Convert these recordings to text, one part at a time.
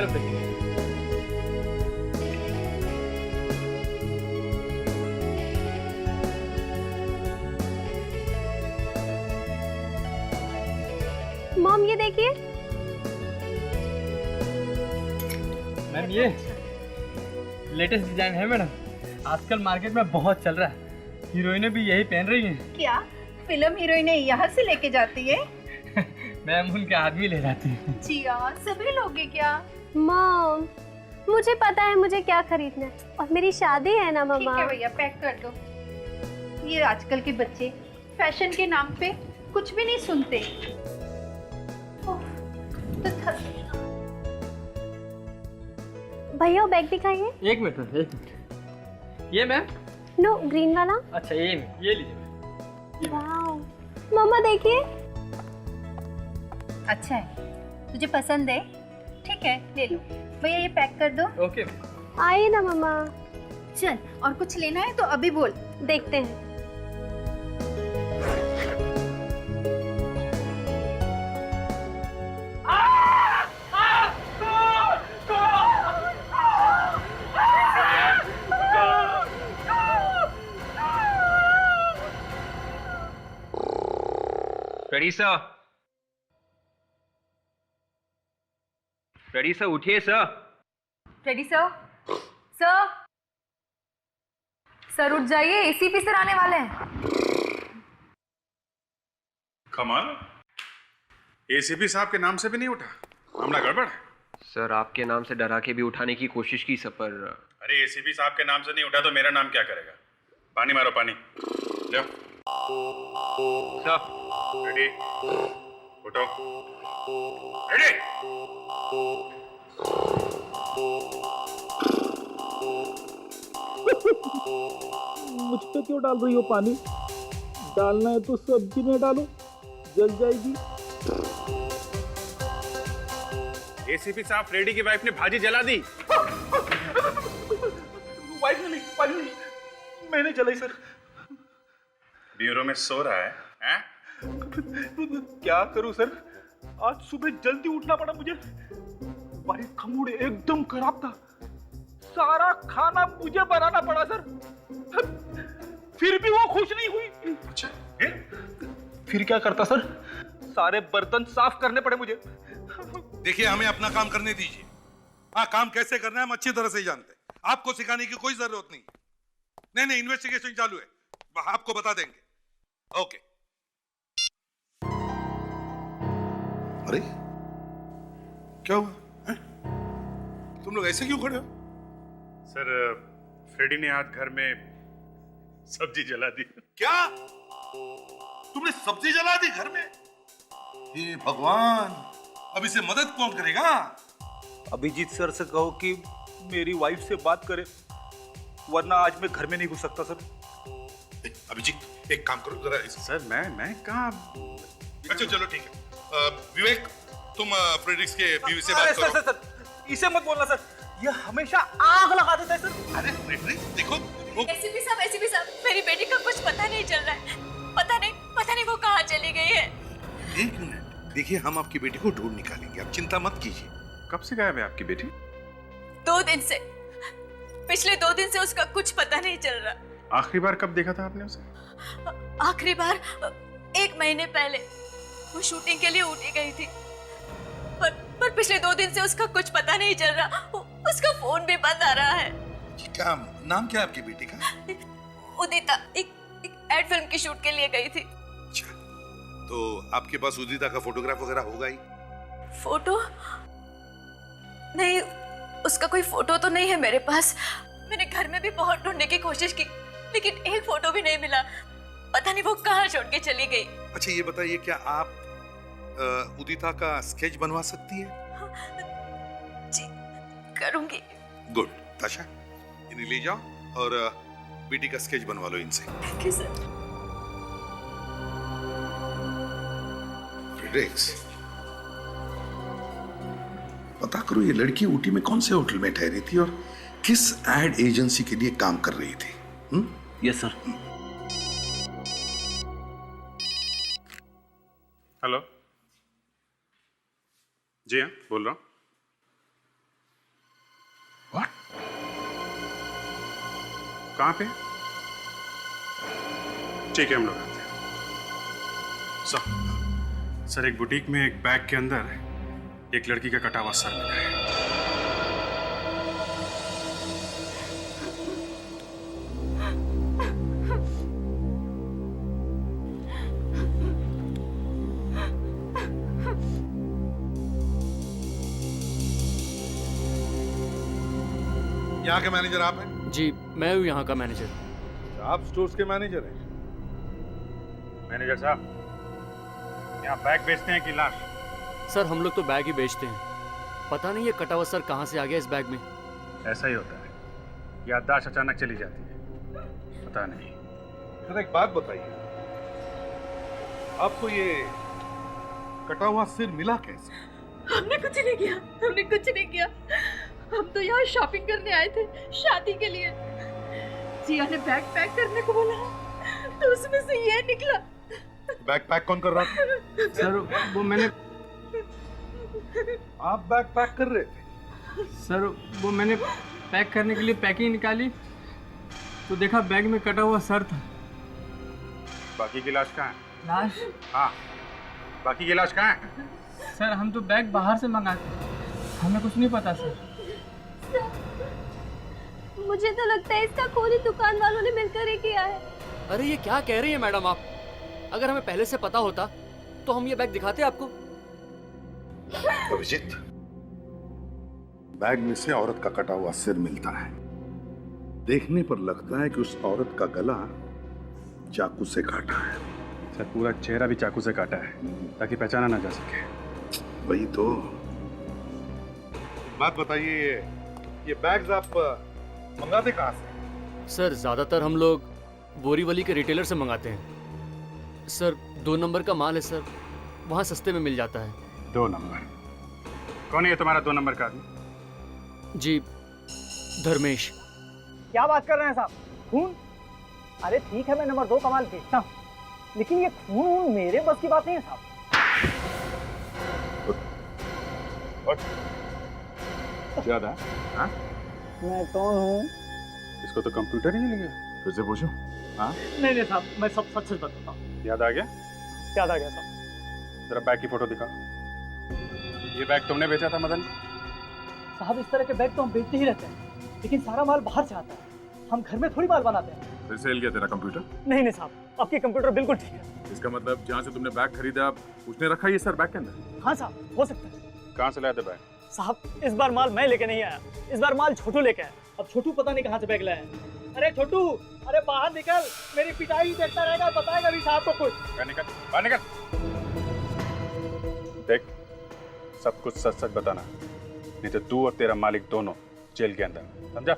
तरफ देखिए। मॉम ये देखिए। मैम ये लेटेस्ट डिजाइन है मैडम, आजकल मार्केट में बहुत चल रहा है। हीरोइनें भी यही पहन रही हैं। क्या फिल्म हीरोइनें यहाँ से लेके जाती है? मैम उनके आदमी ले जाती है। जी हाँ, सभी लोग हैं क्या? मॉम मुझे पता है मुझे क्या खरीदना है, और मेरी शादी है ना ठीक मम्मा। है भैया, पैक कर दो। ये आजकल के बच्चे फैशन के नाम पे कुछ भी नहीं सुनते। ओह, तो भैया वो बैग दिखाइए। एक मिनट मैम, एक मिनट। ये मैम? नो ग्रीन वाला। अच्छा ये लीजिए मैम। वाओ मम्मा देखिए। अच्छा है, तुझे पसंद है? ठीक है ले लो भैया, ये पैक कर दो। ओके। आइए ना मम्मा। चल, और कुछ लेना है तो अभी बोल। देखते हैं। रेडी सर, रेडी सर, उठिए sir. Ready sir? Sir sir उठ जाइए, एसीपी सर आने वाले हैं। कमाल, एसीपी साहब के नाम से भी नहीं उठा, मामला गड़बड़ है। सर आपके नाम से डरा के भी उठाने की कोशिश की सर, पर अरे एसीपी साहब के नाम से नहीं उठा तो मेरा नाम क्या करेगा? पानी मारो, पानी लो। सर रेडी, उठो। रेडी। मुझ पे क्यों डाल रही हो पानी? डालना है तो सब्जी में डालो, जल जाएगी। एसीपी साहब, फ्रेडी की वाइफ ने भाजी जला दी। वाइफ ने नहीं, पानी नहीं, मैंने जलाई सर। ब्यूरो में सो रहा है, हैं? क्या करूं सर, आज सुबह जल्दी उठना पड़ा मुझे। वाइफ का मूड एकदम खराब था, सारा खाना मुझे बनाना पड़ा सर। फिर भी वो खुश नहीं हुई। अच्छा, फिर क्या करता सर, सारे बर्तन साफ करने पड़े मुझे। देखिए हमें अपना काम करने दीजिए। हाँ, काम कैसे करना है हम अच्छी तरह से ही जानते हैं, आपको सिखाने की कोई जरूरत नहीं। नहीं, इन्वेस्टिगेशन चालू है, आपको बता देंगे। ओके। अरे क्या हुआ है? तुम लोग ऐसे क्यों खड़े हो? सर फ्रेडी ने आज घर में सब्जी जला दी। क्या तुमने सब्जी जला दी घर में? हे भगवान, अब इसे मदद कौन करेगा? अभिजीत सर से कहो कि मेरी वाइफ से बात करे, वरना आज मैं घर में नहीं घुस सकता सर। अभिजीत एक काम करो जरा सर मैं कहाँ? अच्छा चलो ठीक है। विवेक तुम फ्रेडरिक्स के बीवी से बात अरे करो। सर, इसे मत बोलना सर, ये हमेशा आग लगा देता है सर। अरे फ्रेडरिक्स देखो एसीपी साहब, मेरी बेटी का कुछ पता नहीं चल रहा है। पता नहीं वो कहाँ चली गई है। एक मिनट, देखिए हम आपकी बेटी को ढूंढ निकालेंगे, आप चिंता मत कीजिए। कब से गायब है आपकी बेटी? 2 दिन से, पिछले 2 दिन से उसका कुछ पता नहीं चल रहा। आखिरी बार कब देखा था आपने उसे? आखिरी बार 1 महीने पहले वो शूटिंग के लिए ऊटी गई थी, पर पिछले 2 दिन से उसका कुछ पता नहीं चल रहा। उसका फोन भी बंद आ रहा है। क्या नाम क्या है आपकी बेटी का? उदिता एक एड फिल्म की शूट के लिए गई थी। अच्छा, तो आपके पास उदिता का फोटोग्राफ वगैरह होगा ही? फोटो नहीं, उसका कोई फोटो तो नहीं है मेरे पास। मैंने घर में भी बहुत ढूंढने की कोशिश की, लेकिन एक फोटो भी नहीं मिला। पता नहीं वो कहाँ छोड़ के चली गई। अच्छा ये बताइए, क्या आप उदिता का स्केच बनवा सकती है? जी करूंगी। गुड। ताशा इन्हें ले जाओ और बेटी का स्केच बनवा लो इनसे। Thank you sir. फ्रेडरिक्स, पता करो ये लड़की ऊटी में कौन से होटल में ठहरी थी और किस एड एजेंसी के लिए काम कर रही थी। Yes sir. हेलो, जी हाँ बोल रहा हूँ। कहाँ पे? ठीक है, हम लोग आते हैं। सर एक बुटीक में एक बैग के अंदर एक लड़की का कटा हुआ सर मिला है। यहाँ के मैनेजर आप हैं? जी मैं हूँ यहाँ का मैनेजर। आप स्टोर्स के मैनेजर हैं? मैनेजर साहब, यहाँ बैग बेचते हैं कि लाश? सर हम लोग तो बैग ही बेचते हैं। पता नहीं ये कटा हुआ सर कहाँ से आ गया इस बैग में। ऐसा ही होता है, याददाश्त अचानक चली जाती है, पता नहीं। सर एक बात बताइए, आपको ये कटा हुआ सिर मिला कैसे? हमने कुछ नहीं किया, हमने कुछ नहीं किया। हम तो यहाँ शॉपिंग करने आए थे शादी के लिए। जिया ने बैग पैक करने को बोला तो उसमें से ये निकला। बैग पैक कौन कर रहा था? सर वो मैंने आप बैग पैक कर रहे थे? सर वो मैंने पैक करने के लिए पैकिंग निकाली तो देखा बैग में कटा हुआ सर था। बाकी की लाश कहाँ है? लाश? हाँ, बाकी की लाश कहाँ है? सर हम तो बैग बाहर से मंगाते, हमें कुछ नहीं पता सर। मुझे तो लगता है इसका खून ही दुकान वालों ने मिलकर ही किया है। अरे ये क्या कह रही है मैडम आप? अगर हमें पहले से पता होता तो हम ये बैग दिखाते आपको। अभिजीत, बैग में से औरत का कटा हुआ सिर मिलता है। देखने पर लगता है कि उस औरत का गला चाकू से काटा है। सर पूरा चेहरा भी चाकू से काटा है ताकि पहचाना ना जा सके। वही तो। बात बताइए, ये बैग्स आप मंगाते कहाँ से? सर ज्यादातर हम लोग बोरीवली के रिटेलर से मंगाते हैं। सर 2 नंबर का माल है सर, वहाँ सस्ते में मिल जाता है। 2 नंबर? कौन है ये तुम्हारा 2 नंबर का आदमी? जी धर्मेश। क्या बात कर रहे हैं साहब? खून? अरे ठीक है, मैं नंबर 2 का माल बेचता हूँ, लेकिन ये खून मेरे बस की बात नहीं है साहब। ज्यादा? हाँ? मैं कौन हूँ? इसको तो कंप्यूटर ही नहीं गया। फिर से पूछूं? हाँ? नहीं नहीं साहब, मैं सब सच सच बताता हूँ। याद आ गया? याद आ गया साहब। जरा बैग की फोटो दिखा। ये बैग तुमने बेचा था मदन? साहब इस तरह के बैग तो हम बेचते ही रहते हैं, लेकिन सारा माल बाहर से आता है, हम घर में थोड़ी माल बनाते हैं। फिर से हिल गया तेरा कंप्यूटर? नहीं नहीं साहब, आपकी कंप्यूटर बिल्कुल ठीक है। इसका मतलब जहाँ से तुमने बैग खरीदा उसने रखा ये सर बैग के अंदर? हाँ साहब, हो सकता है। कहाँ से लाया था बैग? साहब इस बार माल मैं लेके नहीं आया, इस बार माल छोटू लेके आया। अब छोटू पता नहीं कहाँ से बैग लाया है। अरे छोटू, अरे बाहर निकल, मेरी पिटाई देखता रहेगा, बताएगा भी साहब को कुछ। निकल, बाहर निकल। देख, सब कुछ सच सच बताना, नहीं तो तू और तेरा मालिक दोनों जेल के अंदर, समझा?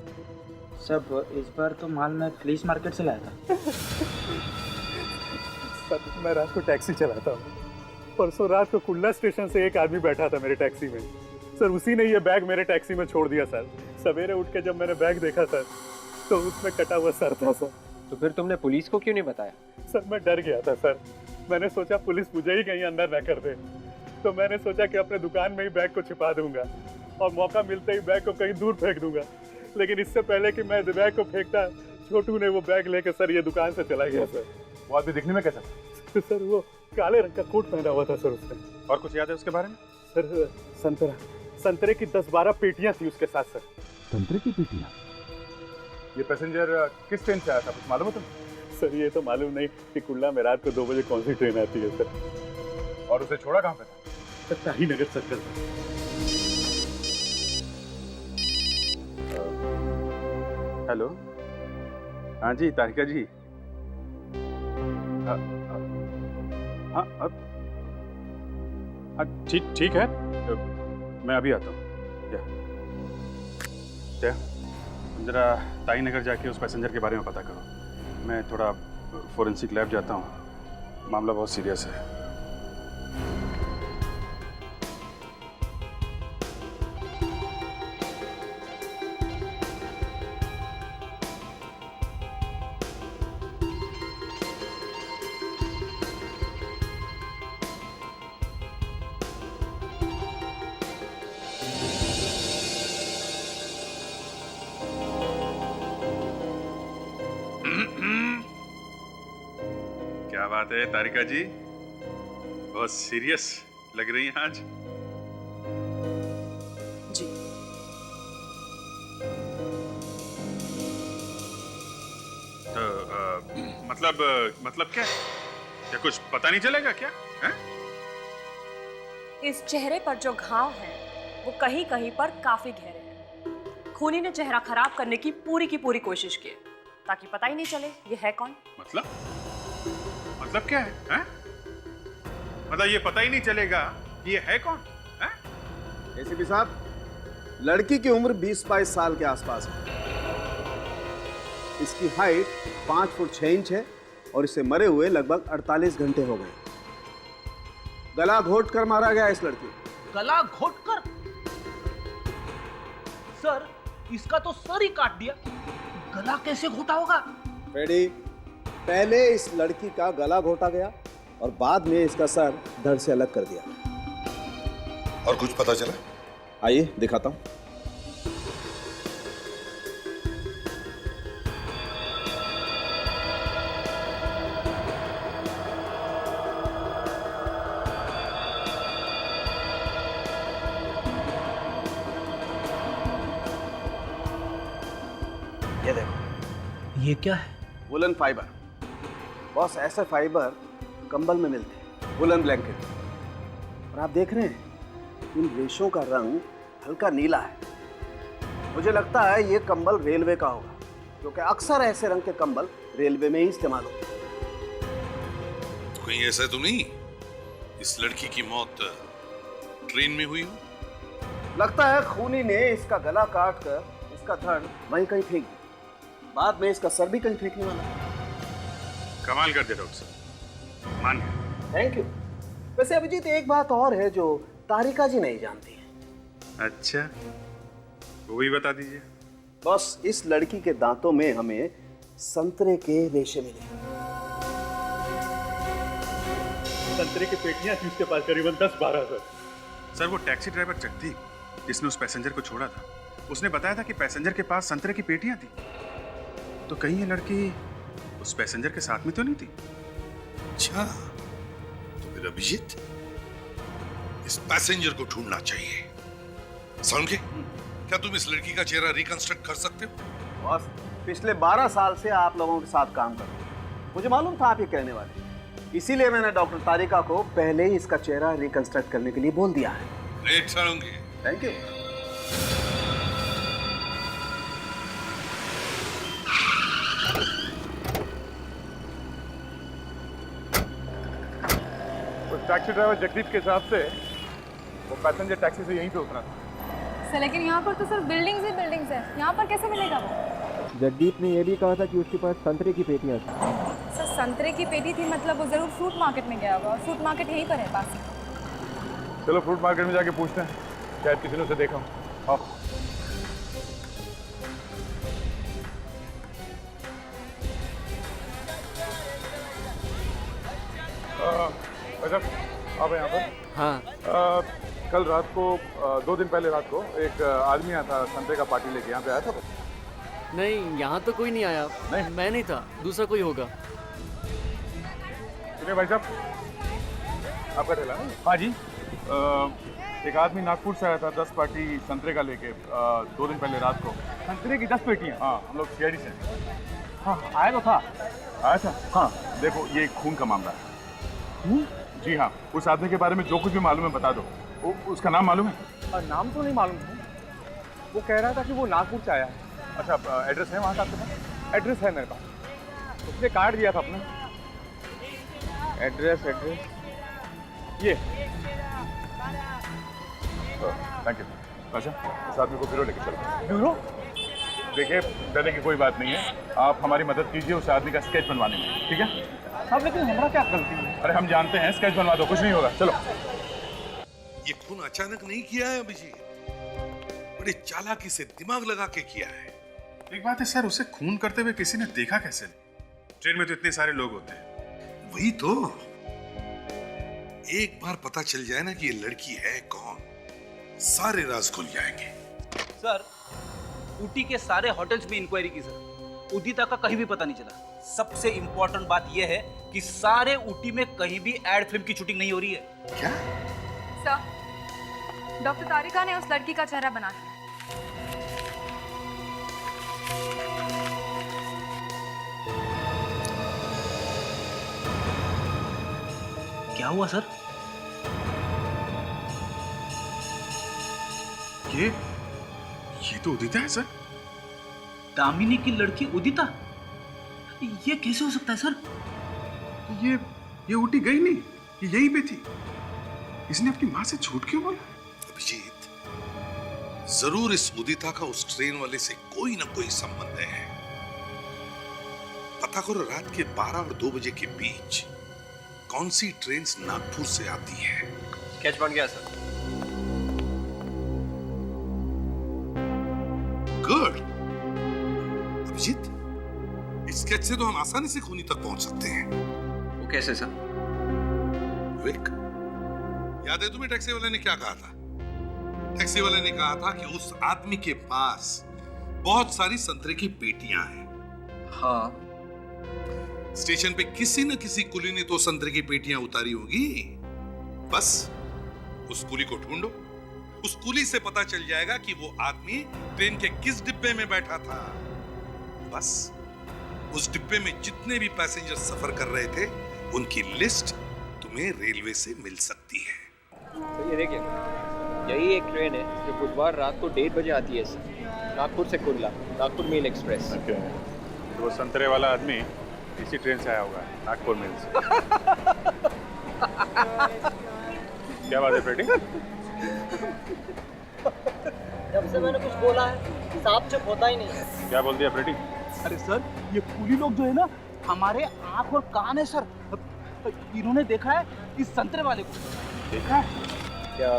सब इस बार तो माल मैं फ्लीस मार्केट से लाया था। सर मैं रात को टैक्सी चलाता हूँ। परसों रात को कुल्ला स्टेशन से एक आदमी बैठा था मेरे टैक्सी में। सर उसी ने ये बैग मेरे टैक्सी में छोड़ दिया सर। सवेरे उठ के जब मैंने बैग देखा सर तो उसमें कटा हुआ सर था सर। तो फिर तुमने पुलिस को क्यों नहीं बताया? सर मैं डर गया था सर, मैंने सोचा पुलिस मुझे ही कहीं अंदर न कर दे, तो मैंने सोचा कि अपने दुकान में ही बैग को छिपा दूंगा और मौका मिलते ही बैग को कहीं दूर फेंक दूंगा। लेकिन इससे पहले कि मैं बैग को फेंकता, छोटू ने वो बैग लेकर सर ये दुकान से चला गया सर। वो आदमी दिखने में कैसा? तो सर वो काले रंग का कोट पहना हुआ था सर उसने। और कुछ याद है उसके बारे में? सर संतरे की 10-12 पेटियां थी उसके साथ सर। संतरे की पेटियां? ये पैसेंजर किस ट्रेन से आया था, कुछ मालूम है तुम्हें? सर ये तो मालूम नहीं कि कुल्ला में रात को 2 बजे कौन सी ट्रेन आती है सर। और उसे छोड़ा कहाँ पे था? सर ताही नगर सर्कल। हेलो, हाँ जी तारिका जी। हाँ ठीक है, मैं अभी आता हूँ। क्या जरा ताई नगर जाके उस पैसेंजर के बारे में पता करो। मैं थोड़ा फोरेंसिक लैब जाता हूँ, मामला बहुत सीरियस है। क्या बात है तारिका जी, बहुत सीरियस लग रही हैं आज। जी तो मतलब क्या कुछ पता नहीं चलेगा क्या है? इस चेहरे पर जो घाव हैं वो कहीं कहीं पर काफी गहरे हैं। खूनी ने चेहरा खराब करने की पूरी कोशिश की है ताकि पता ही नहीं चले ये है कौन। मतलब क्या है? मतलब ये पता ही नहीं चलेगा कि ये है कौन? एसीपी साहब, लड़की की उम्र 20-22 साल के आसपास है। इसकी हाइट 5 फुट 6 इंच है और इसे मरे हुए लगभग 48 घंटे हो गए। गला घोट कर मारा गया इस लड़की को। गला घोट कर? सर, इसका तो सर ही काट दिया, गला कैसे घोटा होगा? फ्रेडी, पहले इस लड़की का गला घोटा गया और बाद में इसका सर धड़ से अलग कर दिया। और कुछ पता चला? आइए दिखाता हूं। ये देखो, ये क्या है? Woollen fibre. बॉस, ऐसे फाइबर कंबल में मिलते हैं, वुलन ब्लैंकेट। और आप देख रहे हैं इन रेशों का रंग हल्का नीला है। मुझे लगता है ये कंबल रेलवे का होगा, क्योंकि अक्सर ऐसे रंग के कंबल रेलवे में ही इस्तेमाल होते हैं। तो कहीं ऐसा तो नहीं इस लड़की की मौत ट्रेन में हुई हो? लगता है खूनी ने इसका गला काट कर इसका धड़ वहीं कहीं फेंक दिया। बाद में इसका सर भी कहीं फेंकने वाला है। कमाल कर दिया डॉक्टर साहब, मान गया। Thank you. वैसे अभिजीत, एक बात और है जो तारिका जी नहीं जानती है। अच्छा, वो भी बता दीजिए। बस, इस लड़की के दांतों में हमें संतरे के रेशे मिले। संतरे की पेटियां थी उसके पास करीबन 10-12 सर, वो टैक्सी ड्राइवर जगदीप जिसने उस पैसेंजर को छोड़ा था, उसने बताया था कि पैसेंजर के पास संतरे की पेटियां थी। तो कहीं ये लड़की उस पैसेंजर के साथ में तो नहीं थी? अच्छा, तो फिर अभिजीत, इस पैसेंजर को ढूंढना चाहिए। समझे? क्या तुम इस लड़की का चेहरा रिकंस्ट्रक्ट कर सकते हो? बस, पिछले 12 साल से आप लोगों के साथ काम कर रहे हैं। मुझे मालूम था आप ये कहने वाले, इसीलिए मैंने डॉक्टर तारिका को पहले ही इसका चेहरा रिकंस्ट्रक्ट करने के लिए बोल दिया है। Great sarangi. Thank you. Taxi driver Jagdeep के हिसाब से वो पैसेंजर टैक्सी से यहीं पे उतरा था। सर, लेकिन यहाँ पर तो सिर्फ बिल्डिंग्स ही बिल्डिंग्स है, यहाँ पर कैसे मिलेगा वो? जगदीप ने यह भी कहा था कि उसके पास संतरे की पेटियां थी। सर, संतरे की पेटी थी मतलब वो जरूर फ्रूट मार्केट में गया होगा, और फ्रूट मार्केट यहीं पर है पास ही। चलो फ्रूट मार्केट में जाके पूछते हैं, शायद किसी ने उसे देखा हो। आओ। अच्छा, आप यहाँ पर? हाँ। कल रात को 2 दिन पहले रात को एक आदमी आया था संतरे का पार्टी लेके, यहाँ पे आया था? नहीं, यहाँ तो कोई नहीं आया। नहीं? मैं नहीं था, दूसरा कोई होगा। सुनिए भाई साहब, आपका ठेला ना? हाँ जी। एक आदमी नागपुर से आया था 10 पार्टी संतरे का लेके 2 दिन पहले रात को। संतरे की 10 पेटियां? हाँ, हम लोग सीआईडी से। हाँ, आया तो था। आया था? हाँ। देखो, ये खून का मामला है। जी हाँ, उस आदमी के बारे में जो कुछ भी मालूम है बता दो। उसका नाम मालूम है? नाम तो नहीं मालूम था, वो कह रहा था कि वो नागपुर से आया है। अच्छा, एड्रेस है वहाँ का आपके पास? एड्रेस है मेरे पास, उसने कार्ड दिया था अपना। एड्रेस ये। Thank you. अच्छा, उस आदमी को ब्यूरो लेके चलो। ब्यूरो? देखिए, डरने की कोई बात नहीं है, आप हमारी मदद कीजिए उस आदमी का स्केच बनवाने में, ठीक है? साहब, लेकिन हमारा क्या गलती है? अरे हम जानते हैं, स्केच बनवा दो, कुछ नहीं होगा। चलो। ये खून अचानक नहीं किया है अभिजीत, बड़ी चालाकी से दिमाग लगा के किया है। एक बात है सर, उसे खून करते हुए किसी ने देखा कैसे? ट्रेन में तो इतने सारे लोग होते हैं। वही तो, एक बार पता चल जाए ना कि ये लड़की है कौन, सारे राज खुल जाएंगे। सर, ऊटी के सारे होटल्स भी इंक्वायरी की सर, उदिता का कहीं भी पता नहीं चला। सबसे इम्पोर्टेंट बात यह है कि सारे ऊटी में कहीं भी एड फिल्म की शूटिंग नहीं हो रही है। क्या? सर, डॉक्टर तारिका ने उस लड़की का चेहरा बना दिया। क्या हुआ सर? ये तो उदिता है सर। दामिनी की लड़की उदिता? ये कैसे हो सकता है सर? ये ऊटी गई नहीं, ये यहीं पे थी। इसने अपनी माँ से झूठ क्यों बोला? अभिजीत, जरूर इस उदिता का उस ट्रेन वाले से कोई ना कोई संबंध है। पता करो रात के 12 और 2 बजे के बीच कौन सी ट्रेन नागपुर से आती है। स्केच बन गया सर। गुड। अभिजीत, इस स्केच से तो हम आसानी से खूनी तक पहुंच सकते हैं। वो कैसे सर? विक, याद है तुम्हें टैक्सी वाले ने क्या कहा था? टैक्सी वाले ने कहा था कि उस आदमी के पास बहुत सारी संतरे की पेटियां हैं। हाँ। स्टेशन पे किसी न किसी कुली ने तो संतरे की पेटियां उतारी होगी। बस उस कुली को ढूंढो, उस कुली से पता चल जाएगा कि वो आदमी ट्रेन के किस डिब्बे में बैठा था। बस उस डिब्बे में जितने भी पैसेंजर सफर कर रहे थे उनकी लिस्ट तुम्हें रेलवे से मिल सकती है। तो ये देखिए, यही एक ट्रेन है जो बुधवार रात को 1:30 बजे आती है सर, नागपुर से कुर्ला, नागपुर मेल एक्सप्रेस। तो वो संतरे वाला आदमी इसी ट्रेन से आया होगा, नागपुर मेल से। क्या बात है फ्रेडी? जब से मैंने कुछ बोला है साहब चुप होता ही नहीं। क्या बोल दिया फ्रेडी? अरे सर, ये कुली लोग जो है ना, हमारे आंख और कान है सर। इन्होंने देखा है इस संतरे वाले को। देखा है? क्या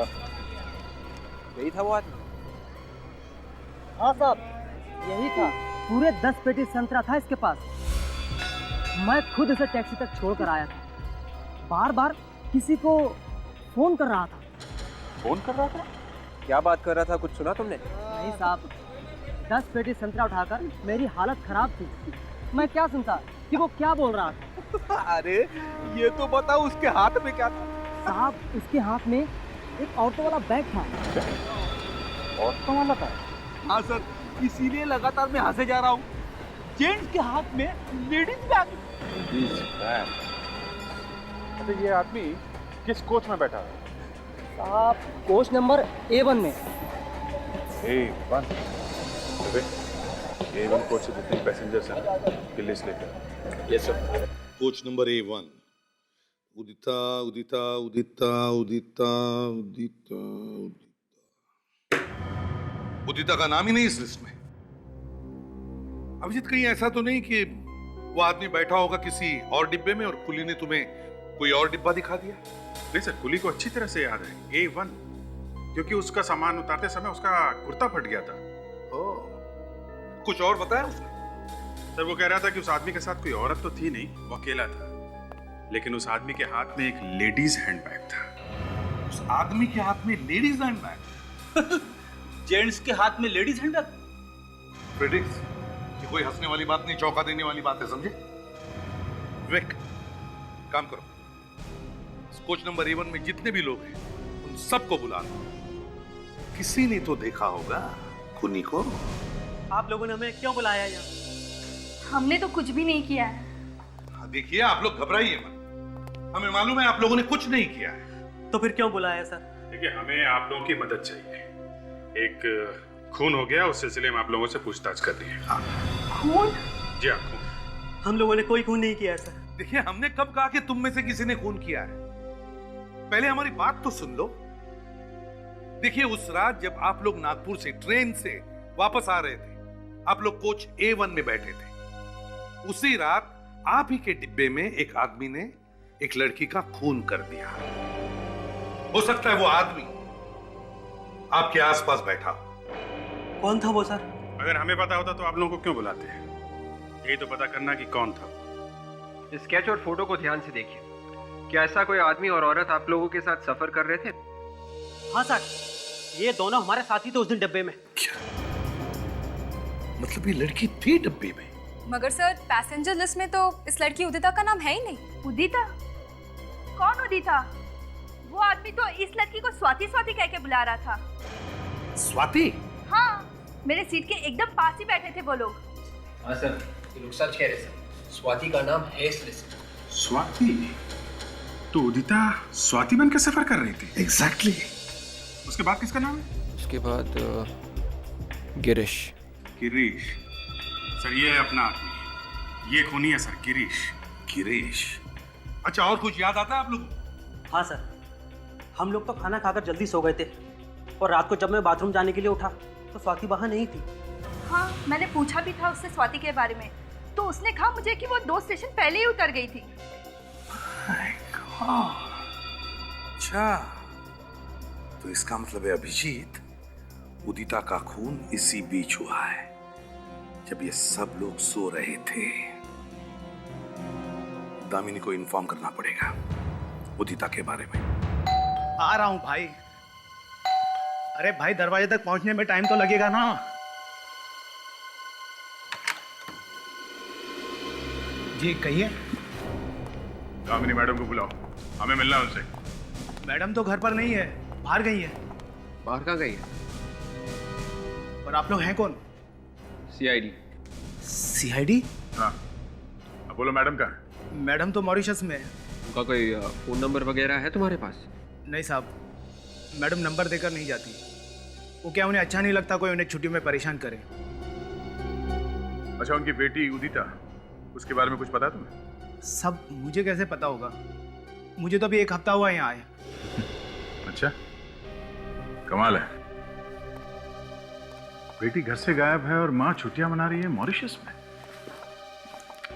यही था वो आदमी? हाँ साहब, यही था। पूरे 10 पेटी संतरा था इसके पास। मैं खुद इसे टैक्सी तक छोड़कर आया था। बार बार किसी को फोन कर रहा था। फोन कर रहा था? क्या बात कर रहा था, कुछ सुना तुमने? नहीं साहब, 10 पेटी संतरा उठाकर मेरी हालत खराब थी। मैं क्या सुनता कि वो क्या बोल रहा था। अरे ये तो बताओ उसके हाथ में क्या था? साहब, उसके हाथ में एक ऑटो वाला बैग था। ऑटो वाला था? हाँ सर, इसीलिए लगातार मैं हंसे जा रहा हूँ। जेंट्स के हाथ में लेडीज बैग। तो ये आदमी किस कोच में बैठा है? साहब, कोच नंबर A1 में। A1? A1 कोच से जितने पैसेंजर्स हैं की लिस्ट लेकर। Yes sir. Coach number A1, उदिता उदिता उदिता उदिता उदिता उदिता। उदिता का नाम ही नहीं इस लिस्ट में। अभिजीत, कहीं ऐसा तो नहीं कि वो आदमी बैठा होगा किसी और डिब्बे में और कुली ने तुम्हें कोई और डिब्बा दिखा दिया? नहीं सर, कुली को अच्छी तरह से याद है A1, क्योंकि उसका सामान उतारते समय उसका कुर्ता फट गया था। कुछ और बताया उसने? सर, वो कह रहा था कि उस आदमी के साथ कोई औरत तो थी नहीं, वो अकेला था। लेकिन उस आदमी के हाथ में एक लेडीज हैंडबैग था। उस आदमी के हाथ में लेडीज हैंडबैग? जेंट्स के हाथ में लेडीज हैंडबैग? प्रेडिक्स, ये कोई हंसने वाली बात नहीं, चौंका देने वाली बात है, समझे? विक, काम करो, कोच नंबर A1 में जितने भी लोग हैं उन सबको बुला लो। किसी ने तो देखा होगा खूनी को। आप लोगों ने हमें क्यों बुलाया यहाँ? हमने तो कुछ भी नहीं किया है। देखिए, आप लोग घबराइए मत, हमें मालूम है आप लोगों ने कुछ नहीं किया है। तो फिर क्यों बुलाया सर? देखिए, हमें आप लोगों की मदद चाहिए। एक खून हो गया, उस सिलसिले में आप लोगों से पूछताछ कर रही है। हाँ। खून? जी हाँ, खून। हम लोगों ने कोई खून नहीं किया सर। देखिए, हमने कब कहा कि तुम में से किसी ने खून किया है? पहले हमारी बात तो सुन लो। देखिए, उस रात जब आप लोग नागपुर से ट्रेन से वापस आ रहे थे, आप लोग कोच A1 में बैठे थे। उसी रात आप ही के डिब्बे में एक आदमी ने एक लड़की का खून कर दिया। हो सकता है वो आदमी आपके आसपास बैठा। कौन था वो सर? अगर हमें पता होता तो आप लोगों को क्यों बुलाते हैं? यही तो पता करना कि कौन था। स्केच और फोटो को ध्यान से देखिए। क्या ऐसा कोई आदमी और औरत आप लोगों के साथ सफर कर रहे थे? हाँ सर, ये दोनों हमारे साथी थे उस दिन डब्बे में। क्या मतलब ये लड़की थी डब्बे में? मगर सर पैसेंजर लिस्ट में तो इस लड़की उदिता का नाम है ही नहीं। उदिता? कौन उदिता? वो आदमी तो इस लड़की को स्वाति स्वाति कह के बुला रहा था। स्वाति? हाँ, मेरे सीट के एकदम पास ही बैठे थे वो लोग। हाँ सर, ये लोग सच कह रहे सर। स्वाति का नाम है इस लिस्ट में। स्वाति? तो उदिता स्वाति बन के सफर कर रही थी? एग्जैक्टली। उसके बाद किसका नाम है? उसके बाद गिरीश। गिरीश? सर ये है अपना आदमी, ये खूनी है सर, गिरीश। गिरीश? अच्छा, और कुछ याद आता है आप लोगों को? हाँ सर, हम लोग तो खाना खाकर जल्दी सो गए थे और रात को जब मैं बाथरूम जाने के लिए उठा तो स्वाति वहाँ नहीं थी। हाँ, मैंने पूछा भी था उससे स्वाति के बारे में, तो उसने कहा मुझे कि वो 2 स्टेशन पहले ही उतर गई थी। अच्छा, तो इसका मतलब है अभिजीत, उदिता का खून इसी बीच हुआ है, जब ये सब लोग सो रहे थे। दामिनी को इन्फॉर्म करना पड़ेगा उदिता के बारे में। आ रहा हूं भाई। अरे भाई, दरवाजे तक पहुंचने में टाइम तो लगेगा ना। जी कहिए। दामिनी मैडम को बुलाओ, हमें मिलना है उनसे। मैडम तो घर पर नहीं है, बाहर गई है। बाहर कहाँ गई है? और आप लोग हैं कौन? CID। CID? हाँ, अब बोलो मैडम कहाँ है? मैडम तो मॉरिशस में है। उनका कोई फोन नंबर वगैरह है तुम्हारे पास? नहीं साहब, मैडम नंबर देकर नहीं जाती। वो क्या, उन्हें अच्छा नहीं लगता कोई उन्हें छुट्टी में परेशान करे। अच्छा, उनकी बेटी उदिता, उसके बारे में कुछ पता है तुम्हें? सब मुझे कैसे पता होगा? मुझे तो अभी 1 हफ्ता हुआ यहाँ आए। अच्छा, कमाल है। बेटी घर से गायब है और माँ छुट्टियां मना रही है मॉरिशस में,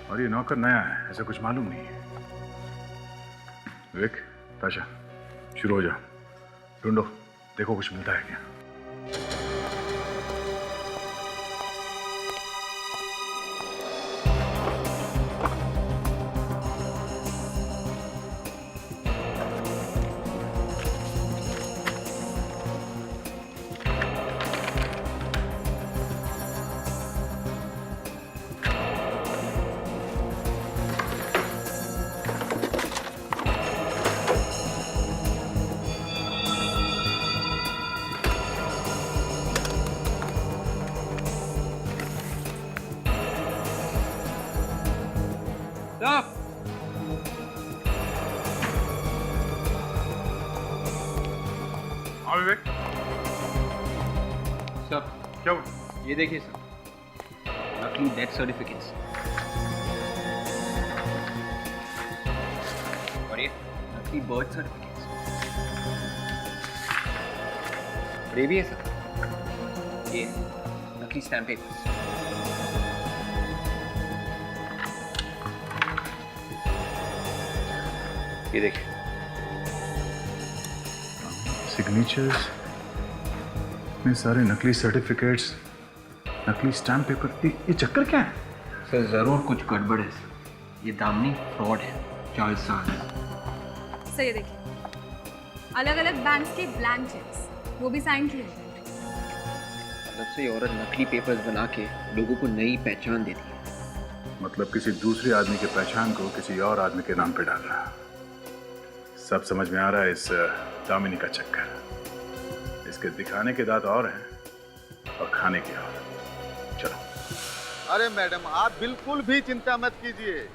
और ये नौकर नया है, ऐसा कुछ मालूम नहीं है। विवेक, ताशा, शुरू हो जाओ, ढूंढो, देखो कुछ मिलता है क्या। हाँ विवेक। सर क्या हुआ? ये देखिए सर, नकली डेथ सर्टिफिकेट्स, और ये नकली बर्थ सर्टिफिकेट्स, और ये भी है सर, ये नकली स्टैम्प पेपर्स। ये देखिए सिग्नेचर्स में सारे नकली सर्टिफिकेट्स, नकली स्टैम्प पेपर। ये चक्कर क्या है? सर जरूर कुछ गड़बड़ है सर, ये दामिनी फ्रॉड है, जालसाज। सर ये देखिए, अलग अलग बैंक्स के ब्लैंक चेक्स, वो भी साइन किए हैं। मतलब से ये औरत नकली पेपर्स बना के लोगों को नई पहचान देती है। मतलब किसी दूसरे आदमी की पहचान को किसी और आदमी के नाम पे डाल रहा। सब समझ में आ रहा है इस दामिनी का चक्कर। इसके दिखाने के दांत और हैं और खाने के और। चलो। अरे मैडम, आप बिल्कुल भी चिंता मत कीजिए,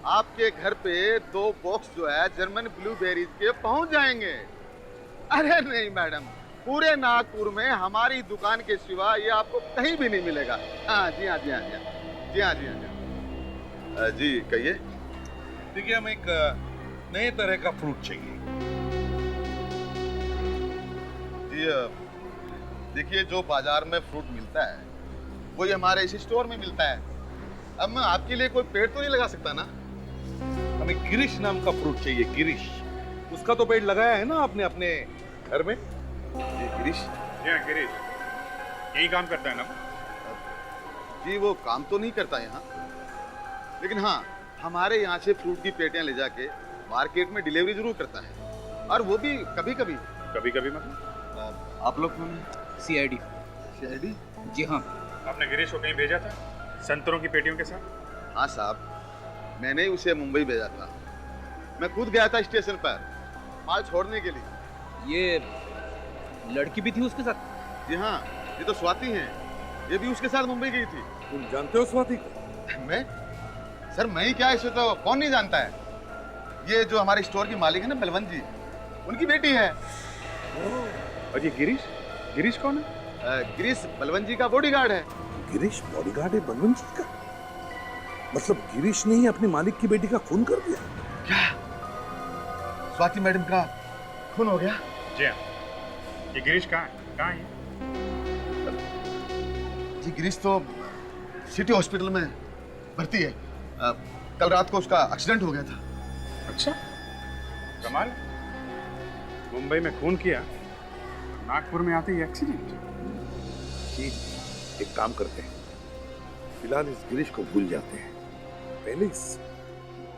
आपके घर पे 2 बॉक्स जो है जर्मन ब्लूबेरीज के पहुंच जाएंगे। अरे नहीं मैडम, पूरे नागपुर में हमारी दुकान के सिवा ये आपको कहीं भी नहीं मिलेगा। हाँ जी, हाँ जी, हाँ जी, जी हाँ, जी हाँ, जी जी कहिए। देखिए, हम एक नए तरह का फ्रूट चाहिए। जी देखिए, जो बाजार में फ्रूट मिलता है वही हमारे इस स्टोर में मिलता है। अब मैं आपके लिए कोई पेड़ तो नहीं लगा सकता ना। हमें गिरीश नाम का फ्रूट चाहिए, गिरीश। उसका तो पेड़ लगाया है ना आपने अपने घर में? जी गिरीश? जी हाँ, गिरीश यही काम करता है ना? जी वो काम तो नहीं करता यहाँ, लेकिन हाँ हमारे यहाँ से फ्रूट की पेटियां ले जाके मार्केट में डिलीवरी जरूर करता है, और वो भी कभी कभी। कभी कभी मतलब? आप लोग कौन हैं? CID। CID? जी हाँ। आपने गिरीश को कहीं भेजा था? संतरों की पेटियों के साथ? हाँ साहब, मैंने ही उसे मुंबई भेजा था। मैं खुद गया था स्टेशन पर माल छोड़ने के लिए। ये लड़की भी थी उसके साथ? जी हाँ, ये तो स्वाति हैं। ये भी उसके साथ मुंबई गई थी। तुम जानते हो स्वाति को? मैं? सर मैं ही क्या, इसे तो कौन नहीं जानता है। ये जो हमारे स्टोर की मालिक है ना बलवंत जी, उनकी बेटी है। और ये गिरीश? गिरीश कौन है? गिरीश बलवंत जी का बॉडीगार्ड है। गिरीश बॉडीगार्ड है बलवंत जी का? मतलब गिरीश ने ही अपने मालिक की बेटी का खून कर दिया? क्या स्वाति मैडम का खून हो गया? जी हाँ। ये गिरीश कहाँ है? कहाँ है? जी गिरीश तो सिटी हॉस्पिटल में भर्ती है। कल रात को उसका एक्सीडेंट हो गया था। अच्छा, कमाल। मुंबई में खून किया, नागपुर में आते ही एक्सीडेंट। जी, एक काम करते हैं, फिलहाल इस गिरीश को भूल जाते हैं, पहले इस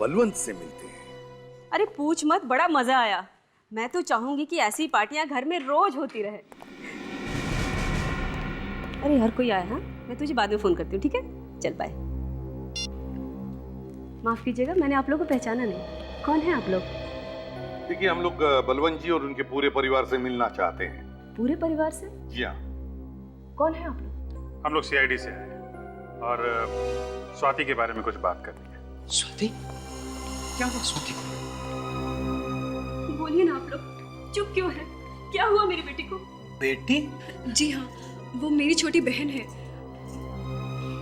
बलवंत से मिलते हैं। अरे पूछ मत, बड़ा मजा आया। मैं तो चाहूंगी कि ऐसी पार्टियां घर में रोज होती रहे। अरे हर कोई आया। हाँ, मैं तुझे बाद में फोन करती हूँ, ठीक है? चल बाय। माफ कीजिएगा, मैंने आप लोगों को पहचाना नहीं। कौन है आप लोग? देखिए, हम लोग बलवंत जी और उनके पूरे परिवार से मिलना चाहते हैं। पूरे परिवार से? जी हाँ। कौन है आप लोग? हम लोग सीआईडी से हैं और स्वाति के बारे में कुछ बात करनी है। स्वाति? क्या हुआ स्वाति को? बोलिए ना आप लोग, चुप क्यों है? क्या हुआ मेरी बेटी को? बेटी? जी हाँ, वो मेरी छोटी बहन है।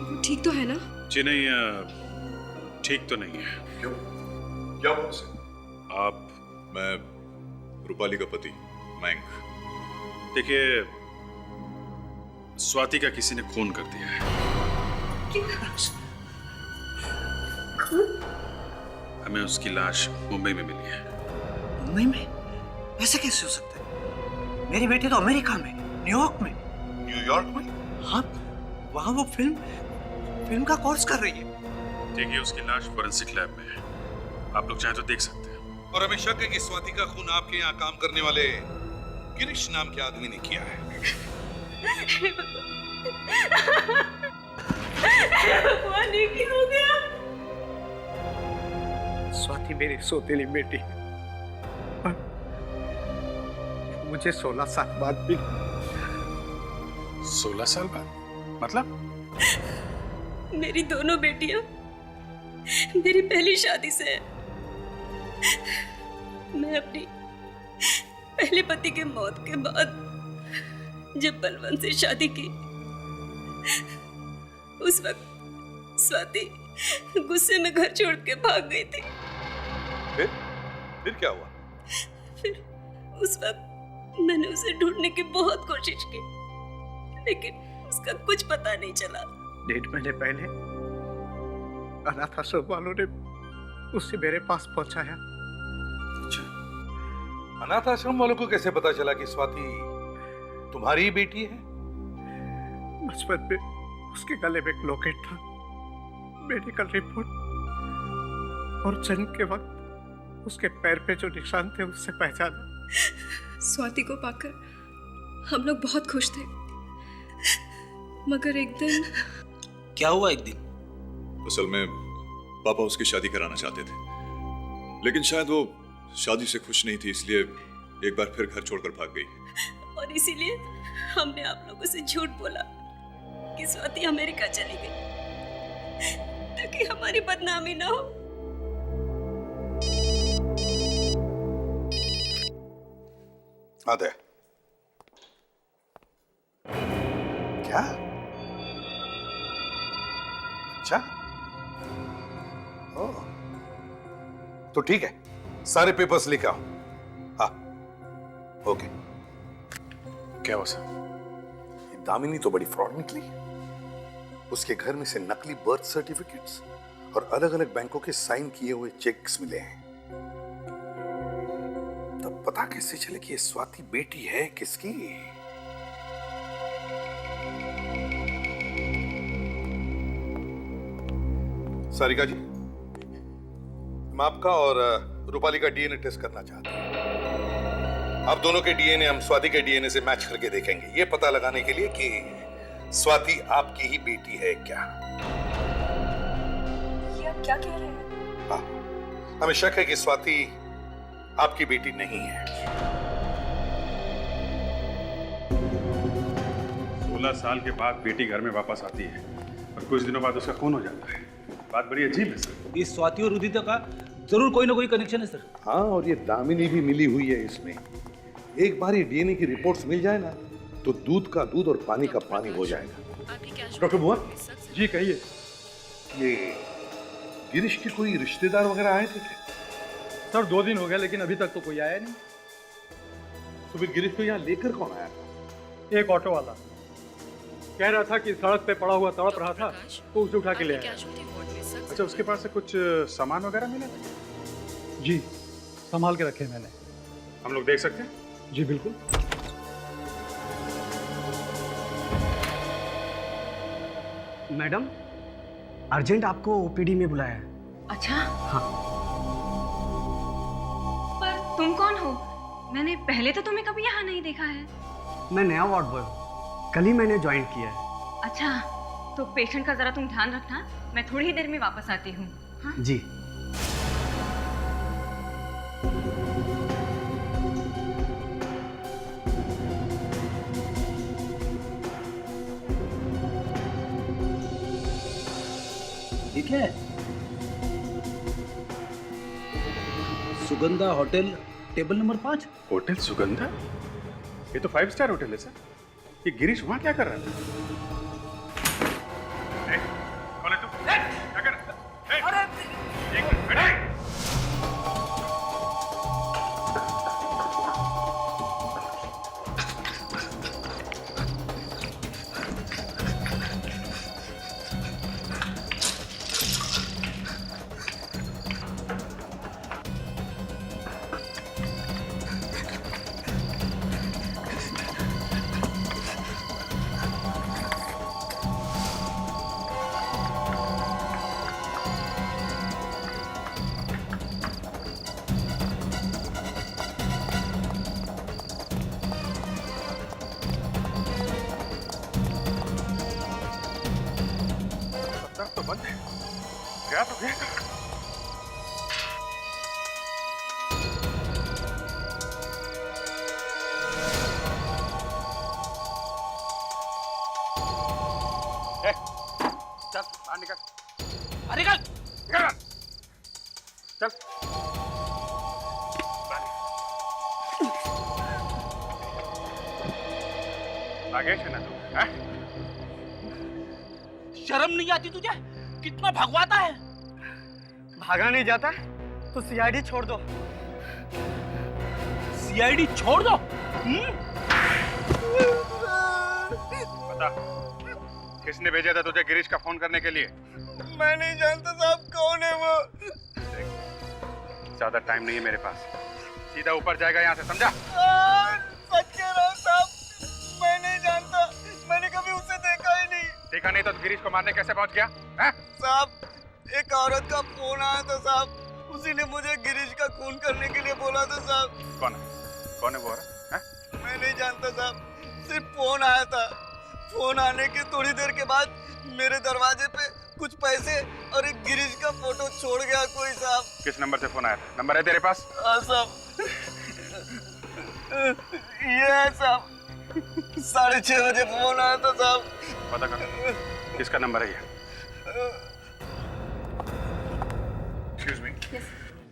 वो ठीक तो है ना? जी नहीं, ठीक तो नहीं है। क्यों? क्या हुआ उसे? आप? मैं रूपाली का पति मयंक। देखिए, स्वाति का किसी ने खून कर दिया है। हमें उसकी लाश मुंबई में मिली है। मुंबई में? ऐसा कैसे हो सकता है? मेरी बेटी तो अमेरिका में, न्यूयॉर्क में। न्यूयॉर्क में? हाँ, वहाँ वो फिल्म का कोर्स कर रही है। देखिए, उसकी लाश फोरेंसिक लैब में है। आप लोग चाहें तो देख सकते हैं। और हमें शक है कि स्वाति का खून आपके यहाँ काम करने वाले गिरीश नाम के आदमी ने किया है। भगवान, ये क्या हो गया? स्वाति मेरी सौतेली बेटी है। मुझे 16 साल बाद भी। 16 साल बाद? मतलब? मेरी दोनों बेटियां मेरी पहली शादी से है। मैं अपनी पहले पति के मौत के बाद जब बलवंत से शादी की, उस वक्त स्वाति गुस्से में घर छोड़ के भाग गई थी। फिर क्या हुआ? फिर उस वक्त मैंने उसे ढूंढने की बहुत कोशिश की, लेकिन उसका कुछ पता नहीं चला। 1.5 महीने पहले अनाथ आश्रम वालों ने उसे मेरे पास पहुंचाया। अच्छा, अनाथ आश्रम वालों को कैसे पता चला कि स्वाति तुम्हारी ही बेटी है? बचपन में उसके गले में एक लॉकेट था। मेडिकल रिपोर्ट और जन्म के वक्त उसके पैर पे जो निशान थे उससे पहचाना। स्वाति को पाकर हम लोग बहुत खुश थे, मगर एक दिन। क्या हुआ एक दिन? असल में पापा उसकी शादी कराना चाहते थे, लेकिन शायद वो शादी से खुश नहीं थी, इसलिए एक बार फिर घर छोड़कर भाग गई। और इसीलिए हमने आप लोगों से झूठ बोला कि स्वाति अमेरिका चली गई, ताकि हमारी बदनामी ना हो। आदे क्या? अच्छा, ओह, तो ठीक है, सारे पेपर्स लेके आओ। हाँ, ओके। क्या हुआ सर? ये दामिनी तो बड़ी फ्रॉड निकली। उसके घर में से नकली बर्थ सर्टिफिकेट्स और अलग अलग बैंकों के साइन किए हुए चेक्स मिले हैं। तब पता कैसे चले कि ये स्वाति बेटी है किसकी? सारिका जी, मैं आपका और रूपाली का डीएनए टेस्ट करना चाहता हूं। आप दोनों के डीएनए हम स्वाति के डीएनए से मैच करके देखेंगे, ये पता लगाने के लिए कि स्वाति आपकी ही बेटी है क्या। क्या कह रहे हैं? हाँ, हमें शक है कि स्वाति आपकी बेटी नहीं है। 16 साल के बाद बेटी घर में वापस आती है और कुछ दिनों बाद उसका खून हो जाता है। बात बड़ी अजीब है सर। इस स्वाति और उदिता का जरूर कोई ना कोई कनेक्शन है सर। हाँ, और ये दामिनी भी मिली हुई है इसमें। एक बार ये डीएनए की रिपोर्ट्स मिल जाए ना तो दूध का दूध और पानी का पानी हो जाएगा। डॉक्टर भुवन जी कहिए। ये गिरीश के कोई रिश्तेदार वगैरह आए थे क्या? सर 2 दिन हो गए लेकिन अभी तक तो कोई आया नहीं। तो फिर गिरीश को यहाँ लेकर कौन आया? एक ऑटो वाला कह रहा था कि सड़क पे पड़ा हुआ तड़प रहा था तो उसे उठा के ले आया। अच्छा, उसके पास से कुछ सामान वगैरह मिला? जी संभाल के रखे मैंने। हम लोग देख सकते हैं? जी बिल्कुल। मैडम अर्जेंट आपको ओपीडी में बुलाया है। अच्छा, हाँ। पर तुम कौन हो? मैंने पहले तो तुम्हें कभी यहाँ नहीं देखा है। मैं नया वार्ड बॉय हूँ, कल ही मैंने ज्वाइन किया है। अच्छा, तो पेशेंट का जरा तुम ध्यान रखना, मैं थोड़ी ही देर में वापस आती हूँ। हाँ? जी। ठीक है। Sugandha hotel, table number 5। Hotel Sugandha? ये तो 5 स्टार होटल है सर। ये गिरीश वहाँ क्या कर रहा था? कौन है तू? क्या कर रहा है? अरे एक मिनट, बैठ। तो बंद है। गया तो गया। चल बाहर निकल। अरे निकल। निकल। चल। नागेश है ना तू? हैं? शर्म नहीं आती तुझे? कितना भगवाता है। भागा नहीं जाता तो सीआईडी छोड़ दो। सीआईडी छोड़ दो? बता, किसने भेजा था तुझे गिरीश का फोन करने के लिए? मैं नहीं जानता साहब कौन है वो। ज्यादा टाइम नहीं है मेरे पास, सीधा ऊपर जाएगा यहाँ से, समझा? सच कह रहा हूँ साहब, मैं नहीं जानता, मैंने कभी उसे देखा ही नहीं। देखा नहीं तो गिरीश को मारने कैसे पहुंच गया? हैं? साहब एक औरत का फोन आया था साहब, उसी ने मुझे गिरीश का खून करने के लिए बोला था साहब। कौन है वो औरत? हैं? मैं नहीं जानता साहब, सिर्फ फोन आया था। फोन आने के थोड़ी देर के बाद मेरे दरवाजे पे कुछ पैसे और एक गिरीश का फोटो छोड़ गया कोई साहब। किस नंबर से फोन आया था? नंबर है तेरे पास? हाँ साहब, ये है साहब, 6:30 बजे फोन आया था साहब। पता कर किसका नंबर है ये? एक्सक्यूज मी,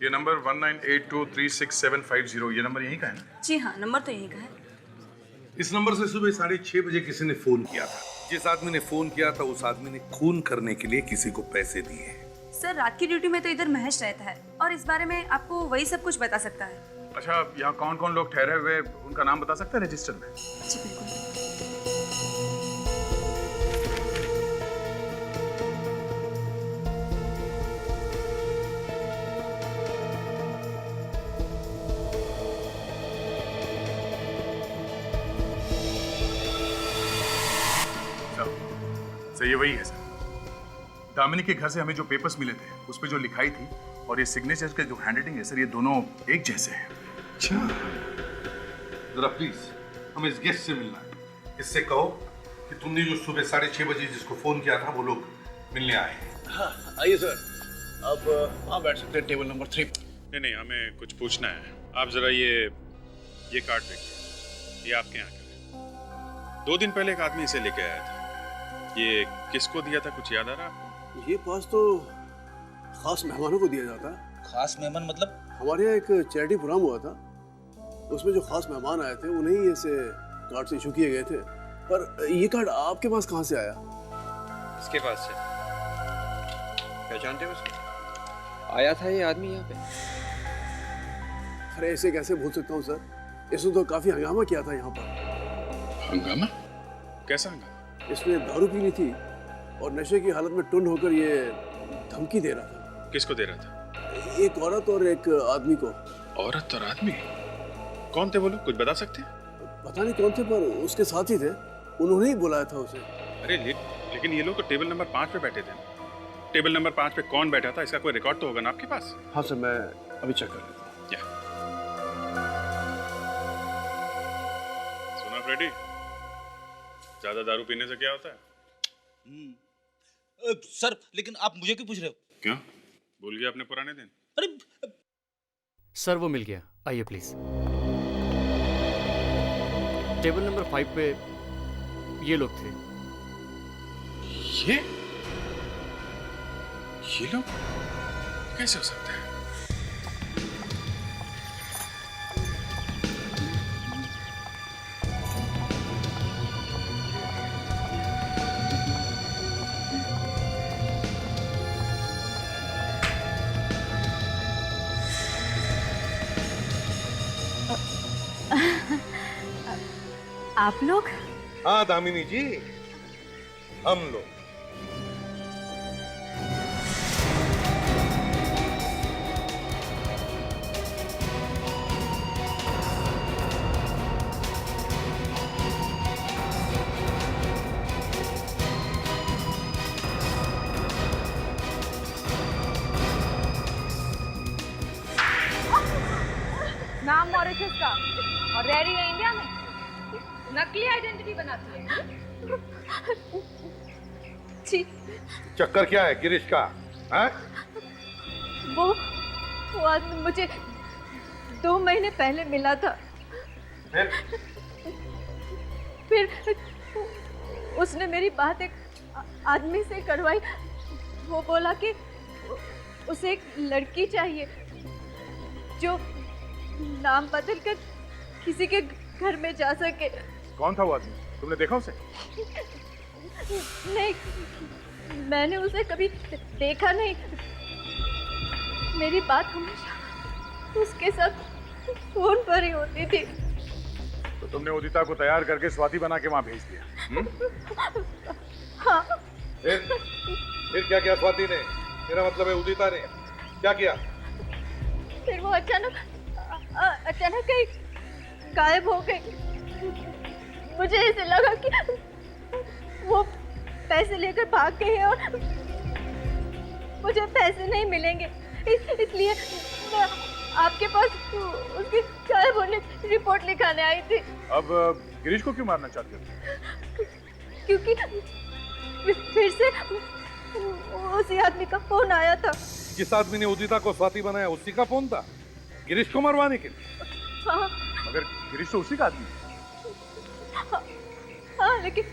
ये नंबर 1982366750, ये नंबर यहीं का है ना? जी हाँ, नंबर तो यही का है। इस नंबर से सुबह 6:30 बजे किसी ने फोन किया था। जिस आदमी ने फोन किया था उस आदमी ने खून करने के लिए किसी को पैसे दिए। सर रात की ड्यूटी में तो इधर महेश रहता है और इस बारे में आपको वही सब कुछ बता सकता है। अच्छा, यहाँ कौन कौन लोग ठहरे हुए उनका नाम बता सकते हैं रजिस्टर में? जी बिल्कुल। सर ये वही है सर। दामिनी के घर से हमें जो पेपर्स मिले थे उस पे जो लिखाई थी और ये सिग्नेचर के जो हैंडराइटिंग है सर, ये दोनों एक जैसे हैं। अच्छा, जरा प्लीज हमें इस गेस्ट से मिलना है। इससे कहो कि तुमने जो सुबह 6:30 बजे जिसको फोन किया था वो लोग मिलने आए हैं। हाँ, आइए सर। अब वहाँ बैठ सकते हैं टेबल नंबर 3 पर। नहीं नहीं, हमें कुछ पूछना है। आप जरा ये कार्ड देखिए, ये आपके यहाँ का है। 2 दिन पहले एक आदमी इसे लेके आया था। ये किसको दिया था, कुछ याद आ रहा है आपको? ये पास तो खास मेहमानों को दिया जाता है। खास मेहमान मतलब? हमारे यहाँ एक चैरिटी प्रोग्राम हुआ था, उसमें जो खास मेहमान आए थे उन्हें ऐसे कार्ड इशू किए गए थे। पर ये कार्ड आपके पास कहाँ से आया? इसके पास से। पहचानते हो उसको? आया था ये आदमी यहाँ पे। अरे ऐसे कैसे भूल सकता हूँ सर, इसने तो काफी हंगामा किया था यहाँ पर। हंगामा? कैसा हंगामा? इसने दारू पी ली थी और नशे की हालत में टुंड होकर ये धमकी दे रहा था। किसको दे रहा था? एक औरत और एक आदमी को। औरत और आदमी? कौन थे वो लोग, कुछ बता सकते हैं? पता नहीं कौन थे, पर उसके साथ ही थे, उन्होंने ही बुलाया था उसे। अरे लेकिन ये लोग तो टेबल नंबर 5 पे बैठे थे। टेबल नंबर 5 पे कौन बैठा था, इसका कोई रिकॉर्ड तो होगा ना आपके पास? हाँ सर, मैं अभी चेक कर लेता हूँ। सुना फ्रेडी, ज्यादा दारू पीने से क्या होता है? सर लेकिन आप मुझे क्यों पूछ रहे हो? क्यों, भूल गया अपने पुराने दिन? अरे सर वो मिल गया, आइए प्लीज। टेबल नंबर 5 पे ये लोग थे। ये लोग कैसे हो सकते हैं? आप लोग? हाँ दामिनी जी, हम लोग। नाम मॉरिशस का और रह रही है इंडिया में, नकली आइडेंटिटी बनाती है। जी चक्कर क्या है गिरीश का? है? वो आदमी मुझे 2 महीने पहले मिला था। फिर उसने मेरी बात एक आदमी से करवाई। वो बोला कि उसे एक लड़की चाहिए जो नाम बदल कर किसी के घर में जा सके। कौन था वो आदमी, तुमने देखा उसे? नहीं, मैंने उसे कभी देखा नहीं। मेरी बात हमेशा उसके साथ फोन पर ही होती थी। तो तुमने उदिता को तैयार करके स्वाति बना के वहां भेज दिया? हाँ। फिर क्या किया स्वाति ने? मेरा मतलब है उदिता ने क्या किया? फिर वो अचानक कहीं गायब हो गई। मुझे ऐसे लगा कि वो पैसे लेकर भाग गई है और मुझे पैसे नहीं मिलेंगे, इसलिए मैं आपके पास उसकी गायब होने की रिपोर्ट लिखाने आई थी। अब गिरीश को क्यों मारना चाहते हो? क्योंकि फिर से उसी आदमी का फोन आया था। जिस आदमी ने उदिता को स्वाति बनाया उसी का फोन था गिरीश को मरवाने के लिए? हाँ। मगर गिरीश तो उसी का आदमी है। हाँ, लेकिन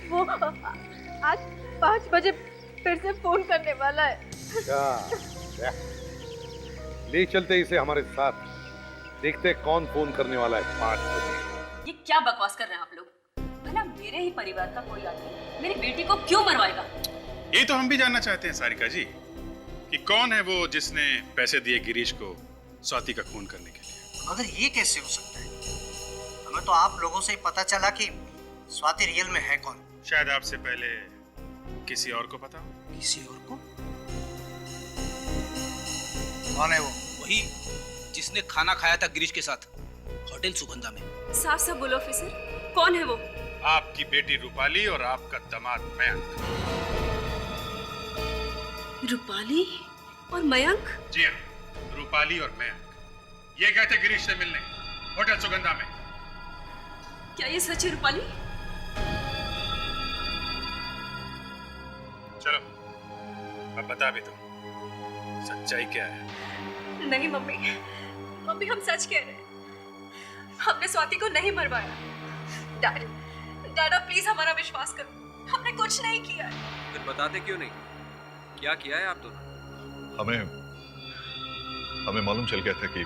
वो आज 5 बजे फिर से फोन करने वाला है। क्या? ले चलते इसे हमारे साथ, देखते कौन फोन करने वाला है 5 बजे। ये क्या बकवास कर रहे हैं आप लोग? भला मेरे ही परिवार का कोई आदमी मेरी बेटी को क्यों मरवाएगा? ये तो हम भी जानना चाहते हैं सारिका जी, कि कौन है वो जिसने पैसे दिए गिरीश को स्वाति का खून करने के लिए। मगर ये कैसे हो सकता है? हमें तो आप लोगों से ही पता चला कि स्वाति रियल में है कौन। शायद आपसे पहले किसी और को पता हो। किसी और को? कौन है वो? वही जिसने खाना खाया था गिरीश के साथ होटल सुगंधा में। साफ साफ बोलो ऑफिसर, कौन है वो? आपकी बेटी रूपाली और आपका दामाद मयंक। रूपाली और मयंक? जी हाँ, रूपाली और मयंक ये गए थे गिरीश से मिलने होटल सुगंधा में। क्या ये सच है रूपाली? चलो अब बता भी दो, सच्चाई क्या है? नहीं मम्मी, मम्मी हम सच कह रहे हैं। हमने स्वाति को नहीं मरवाया। डैडा प्लीज हमारा विश्वास करो, हमने कुछ नहीं किया है। फिर बताते क्यों नहीं? क्या किया है आप दोनों? हमें मालूम चल गया था कि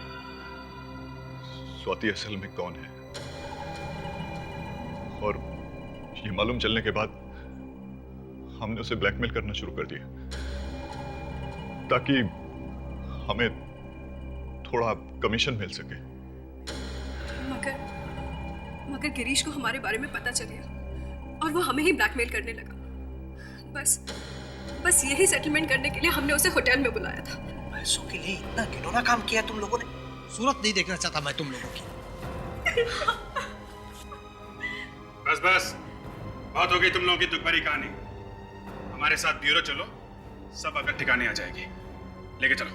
स्वाति असल में कौन है, और ये मालूम चलने के बाद हमने उसे ब्लैकमेल करना शुरू कर दिया ताकि हमें थोड़ा कमीशन मिल सके। मगर गिरीश को हमारे बारे में पता चल गया और वो हमें ही ब्लैकमेल करने लगा। बस यही सेटलमेंट करने के लिए हमने उसे होटल में बुलाया था। पैसों के लिए इतना घिनौना काम किया तुम लोगों ने। सूरत नहीं देखना चाहता मैं तुम लोगों की। बस बस, बहुत हो गई तुम लोगों की दुखभरी कहानी। हमारे साथ ब्यूरो चलो, सब अगर ठिकाने आ जाएगी। लेके चलो।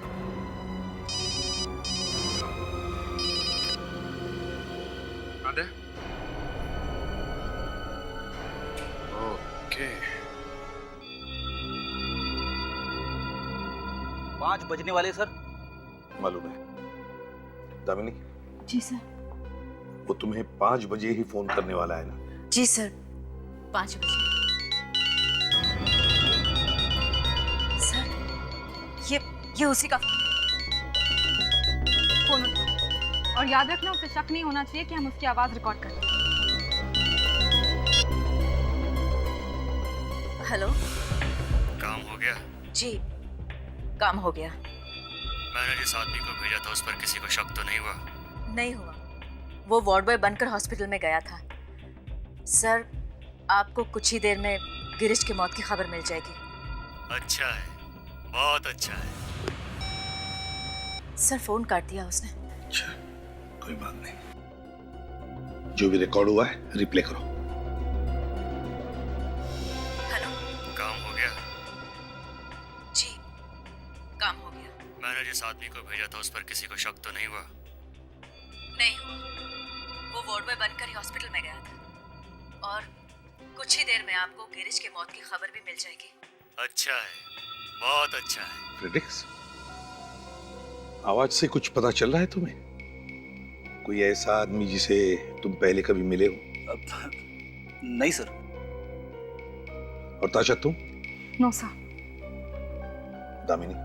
आदे? ओके। 5 बजने वाले सर। मालूम है दामिनी? जी सर। वो तुम्हें 5 बजे ही फोन करने वाला है ना? जी सर, 5 बजे। सर ये उसी का फोन उठाओ और याद रखना उसे शक नहीं होना चाहिए कि हम उसकी आवाज रिकॉर्ड कर रहे हैं। हेलो। काम हो गया? जी काम हो गया। मैंने जिस आदमी को भेजा था उस पर किसी को शक तो नहीं हुआ? नहीं हुआ, वो वार्ड बॉय बनकर हॉस्पिटल में गया था। सर आपको कुछ ही देर में गिरीश की मौत की खबर मिल जाएगी। अच्छा है, बहुत अच्छा है। सर फोन काट दिया उसने। अच्छा, कोई बात नहीं। जो भी रिकॉर्ड हुआ है रिप्ले करो। हेलो। काम हो गया? जी काम हो गया। मैंने जिस आदमी को भेजा था उस पर किसी को शक तो नहीं हुआ? नहीं हुआ, वो वार्ड बॉय बनकर ही हॉस्पिटल में गया था और कुछ ही देर में आपको गिरीश की मौत की खबर भी मिल जाएगी। अच्छा है, बहुत अच्छा है। फ्रेडिक्स, आवाज से कुछ पता चल रहा है तुम्हें? कोई ऐसा आदमी जिसे तुम पहले कभी मिले हो? नहीं सर। और ताशा तुम? No sir. दामिनी,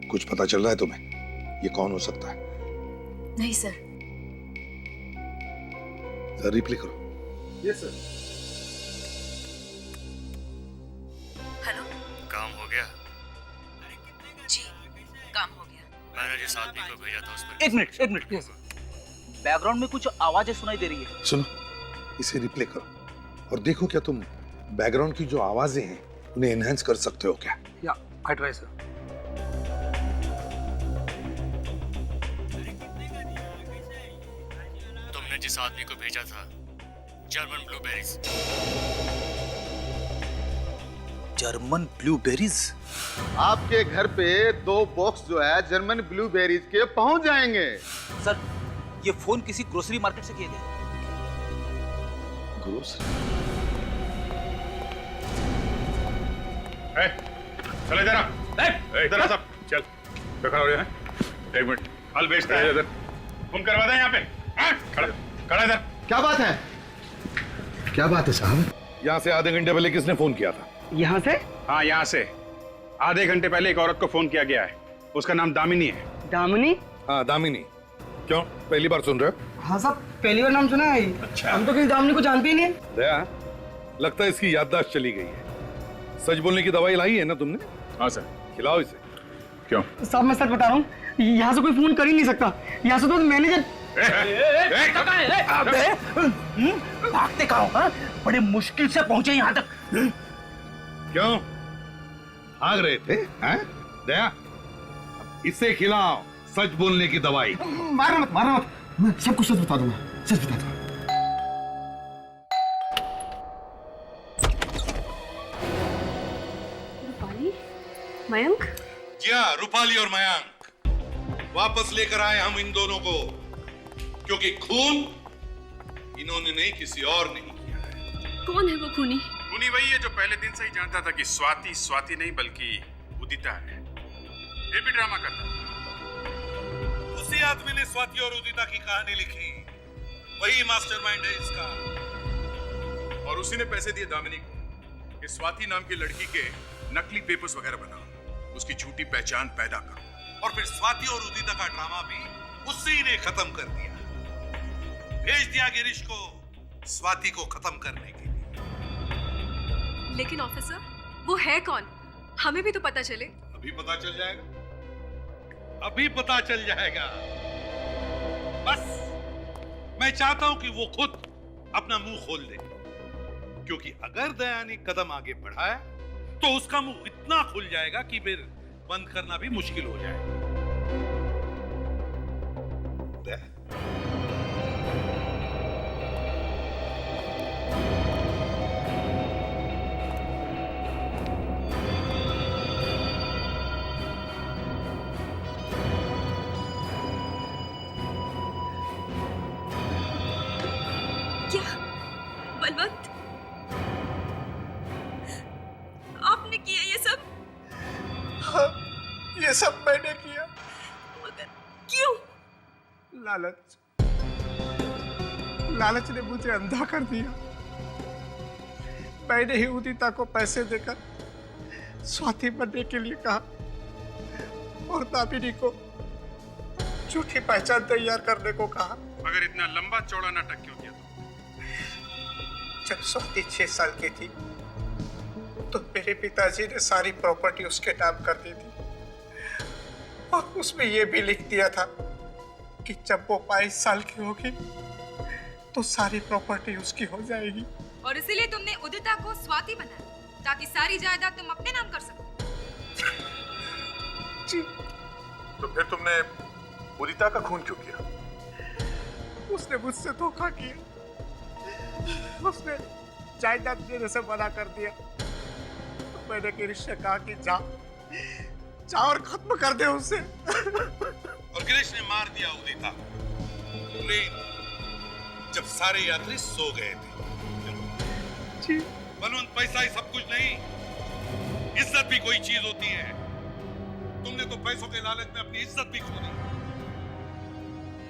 कुछ पता चल रहा है तुम्हें? ये कौन हो सकता है? नहीं सर। रिप्ले करो। Yes sir. हेलो। काम हो गया? जी काम हो गया। मैंने जिस आदमी को भेजा था उस पर। एक मिनट। बैकग्राउंड में कुछ आवाजें सुनाई दे रही है। सुनो, इसे रिप्ले करो और देखो क्या तुम बैकग्राउंड की जो आवाजें हैं उन्हें एनहांस कर सकते हो क्या? या आई ट्राई सर। तुमने जिस आदमी को भेजा था, जर्मन ब्लूबेरीज। German blueberries? आपके घर पे 2 बॉक्स जो है जर्मन ब्लूबेरीज के पहुंच जाएंगे। सर ये फोन किसी ग्रोसरी मार्केट से किया गया। ग्रोसरी? चल इधर आ। इधर आ सब। चल खड़ा हो रहा है। 1 मिनट। फल बेचता है इधर। फोन करवा दे यहाँ पे। खड़ा इधर। क्या बात है? क्या बात है साहब? यहाँ से आधे घंटे पहले किसने फोन किया था? यहाँ से? हाँ यहाँ से। आधे घंटे पहले एक औरत को फोन किया गया है। उसका नाम दामिनी है। दामिनी? हाँ दामिनी। क्यों, पहली बार सुन रहे हो? हाँ साहब, पहली बार नाम सुना है। अच्छा। हम तो किसी दामिनी को जानते ही नहीं। दया, लगता है इसकी याददाश्त चली गई है। सच बोलने की दवाई लाई है ना तुमने? हाँ सर। खिलाओ इसे। क्यों? साहब मैं सच बता रहा हूँ, यहाँ से कोई फोन कर ही नहीं सकता। यहाँ से तो मैनेजर। भागते कहाँ हो? बड़े मुश्किल से पहुंचे यहाँ तक। क्यों भाग रहे थे? हैं? दया, इसे खिलाओ सच बोलने की दवाई। मारो मत, मैं सब कुछ सच बता दूंगा, सच बता दूंगा। रूपाली, मयंक? जी हाँ, रूपाली और मयंक वापस लेकर आए हम इन दोनों को, क्योंकि खून इन्होंने नहीं किसी और नहीं किया है। कौन है वो खूनी? खूनी वही है जो पहले दिन से ही जानता था कि स्वाति नहीं बल्कि उदिता है, ये भी ड्रामा करता है। उसी आदमी ने स्वाति और उदिता की कहानी लिखी, वही मास्टरमाइंड है इसका। और उसी ने पैसे दिए दामिनी को कि स्वाति नाम की लड़की के नकली पेपर्स वगैरह बनाओ, उसकी झूठी पहचान पैदा करो। और फिर स्वाति और उदिता का ड्रामा भी उसी ने खत्म कर दिया। भेज दिया गिरीश को स्वाति को खत्म करने के लिए। लेकिन ऑफिसर, वो है कौन? हमें भी तो पता चले। अभी पता चल जाएगा, अभी पता चल जाएगा। बस मैं चाहता हूं कि वो खुद अपना मुंह खोल दे, क्योंकि अगर दया ने कदम आगे बढ़ाया तो उसका मुंह इतना खुल जाएगा कि फिर बंद करना भी मुश्किल हो जाएगा। दया, बलवंत, आपने किया ये सब? हाँ, ये सब मैंने किया। मगर क्यों? लालच, लालच ने मुझे अंधा कर दिया। मैंने ही उदिता को पैसे देकर स्वाति बनने के लिए कहा और दामिनी को झूठी पहचान तैयार करने को कहा। मगर इतना लंबा चौड़ा नाटक क्यों किया? जब स्वाति 6 साल की थी तो मेरे पिताजी ने सारी प्रॉपर्टी उसके नाम कर दी थी और उसमें यह भी लिख दिया था कि जब वो 22 साल की होगी तो सारी प्रॉपर्टी उसकी हो जाएगी। और इसीलिए तुमने उदिता को स्वाति बनाया ताकि सारी जायदाद तुम अपने नाम कर सको। जी। तो फिर तुमने उदिता का खून क्यों किया? उसने मुझसे धोखा किया, उसने जायदाद देने से मना कर दिया। तो मैंने गिरीश से कहा कि जा और खत्म कर दे उसे। और गिरीश ने मार दिया उदिता ट्रेन जब सारे यात्री सो गए थे। जी। बलवंत, पैसा ही सब कुछ नहीं, इज्जत भी कोई चीज होती है। तुमने तो पैसों के लालच में अपनी इज्जत भी खो दी।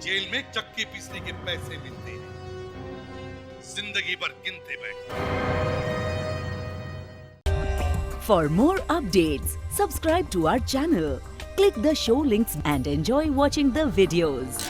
जेल में चक्की पीसने के पैसे मिलते हैं, जिंदगी भर गिनते बैठे। For more updates, subscribe to our channel, click the show links and enjoy watching the videos.